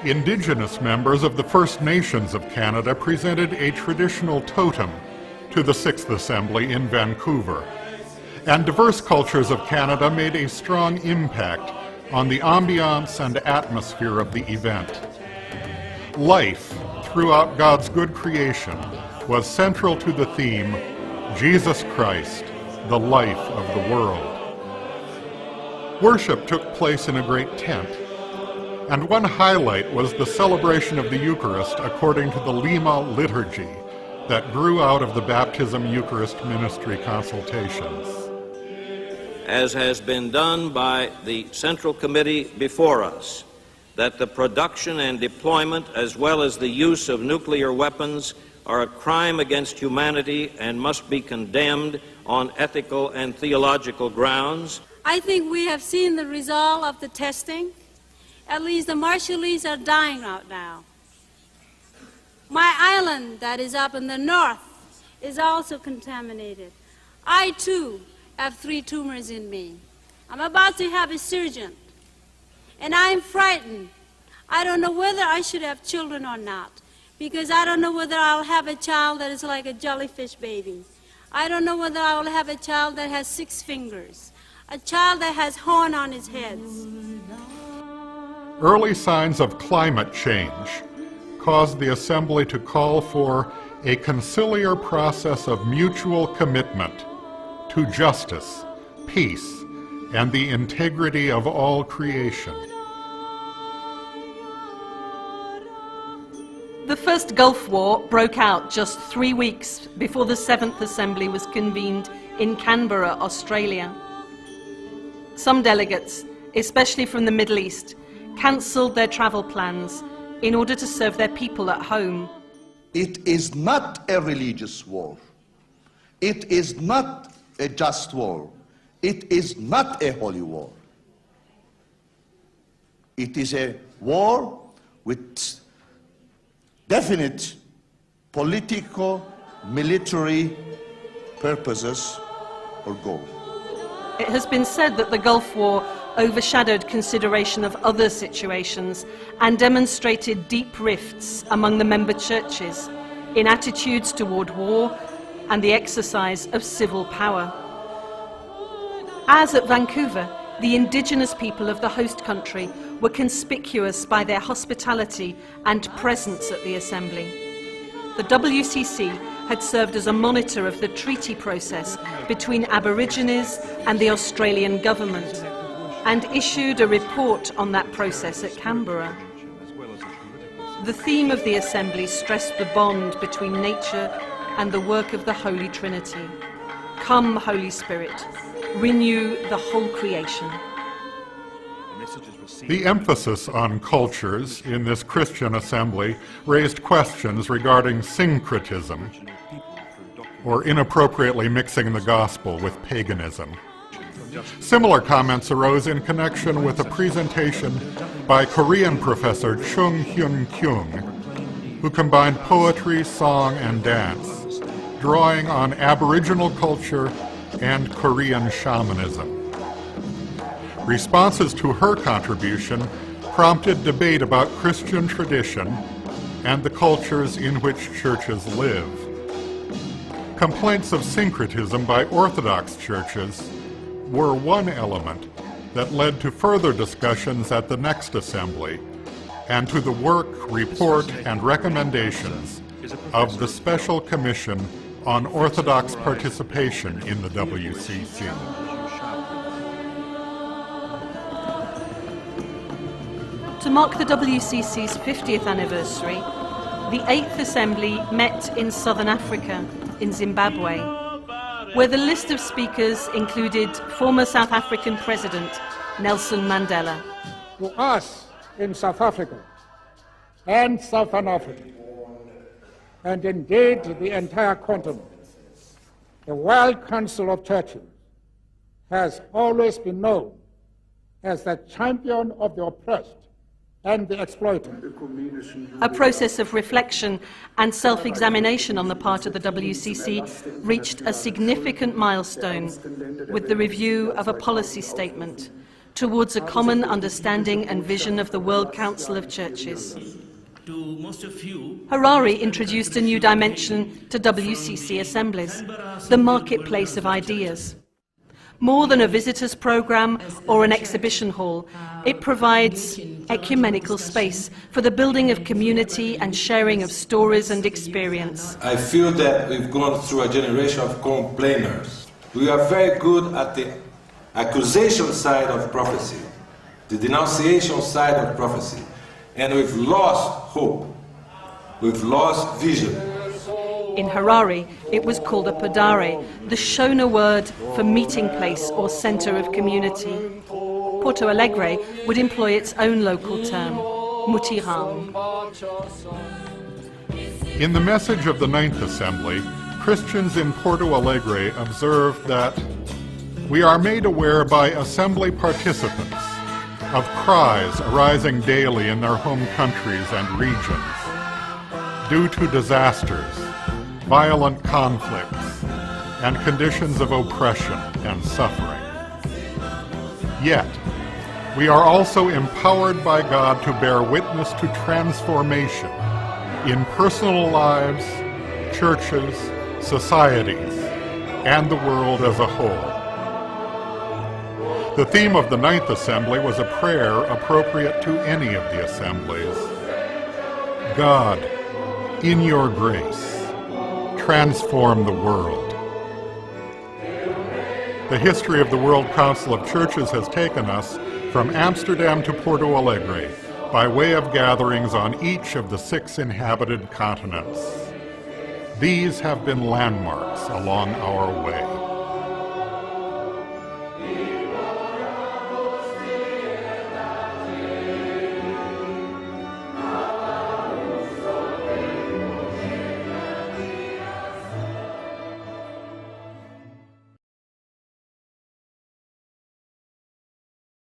Indigenous members of the First Nations of Canada presented a traditional totem to the Sixth Assembly in Vancouver, and diverse cultures of Canada made a strong impact on the ambiance and atmosphere of the event. Life throughout God's good creation was central to the theme, Jesus Christ, the life of the world. Worship took place in a great tent, and one highlight was the celebration of the Eucharist according to the Lima liturgy that grew out of the Baptism Eucharist Ministry consultations. As has been done by the Central Committee before us, that the production and deployment as well as the use of nuclear weapons are a crime against humanity and must be condemned on ethical and theological grounds. I think we have seen the result of the testing. At least the Marshallese are dying out now. My island that is up in the north is also contaminated. I too have 3 tumors in me. I'm about to have a surgeon, and I'm frightened. I don't know whether I should have children or not, because I don't know whether I'll have a child that is like a jellyfish baby. I don't know whether I will have a child that has 6 fingers, a child that has horn on his head. Early signs of climate change caused the Assembly to call for a conciliar process of mutual commitment to justice, peace, and the integrity of all creation. The First Gulf War broke out just 3 weeks before the 7th Assembly was convened in Canberra, Australia. Some delegates, especially from the Middle East, cancelled their travel plans in order to serve their people at home. It is not a religious war. It is not a just war. It is not a holy war. It is a war with definite political, military purposes or goals. It has been said that the Gulf War overshadowed consideration of other situations and demonstrated deep rifts among the member churches in attitudes toward war and the exercise of civil power. As at Vancouver, the Indigenous people of the host country were conspicuous by their hospitality and presence at the Assembly. The WCC had served as a monitor of the treaty process between Aborigines and the Australian government and issued a report on that process at Canberra. The theme of the Assembly stressed the bond between nature and the work of the Holy Trinity. Come, Holy Spirit, renew the whole creation. The emphasis on cultures in this Christian assembly raised questions regarding syncretism, or inappropriately mixing the gospel with paganism. Similar comments arose in connection with a presentation by Korean professor Chung Hyun Kyung, who combined poetry, song, and dance, drawing on Aboriginal culture and Korean shamanism. Responses to her contribution prompted debate about Christian tradition and the cultures in which churches live. Complaints of syncretism by Orthodox churches were one element that led to further discussions at the next assembly and to the work, report, and recommendations of the Special Commission on Orthodox Participation in the WCC. To mark the WCC's 50th anniversary, the 8th Assembly met in Southern Africa, in Zimbabwe, where the list of speakers included former South African President Nelson Mandela. To us in South Africa and Southern Africa, and indeed the entire continent, the World Council of Churches has always been known as the champion of the oppressed and the exploited. A process of reflection and self-examination on the part of the WCC reached a significant milestone with the review of a policy statement towards a common understanding and vision of the World Council of Churches. Harari introduced a new dimension to WCC assemblies, the marketplace of ideas. More than a visitors program or an exhibition hall, it provides ecumenical space for the building of community and sharing of stories and experience. I feel that we've gone through a generation of complainers. We are very good at the accusation side of prophecy, the denunciation side of prophecy, and we've lost hope. We've lost vision. In Harari, it was called a padare, the Shona word for meeting place or centre of community. Porto Alegre would employ its own local term, mutirão. In the message of the Ninth Assembly, Christians in Porto Alegre observed that we are made aware by assembly participants of cries arising daily in their home countries and regions due to disasters, violent conflicts, and conditions of oppression and suffering. Yet, we are also empowered by God to bear witness to transformation in personal lives, churches, societies, and the world as a whole. The theme of the Ninth Assembly was a prayer appropriate to any of the assemblies. God, in your grace, transform the world. The history of the World Council of Churches has taken us from Amsterdam to Porto Alegre by way of gatherings on each of the 6 inhabited continents. These have been landmarks along our way.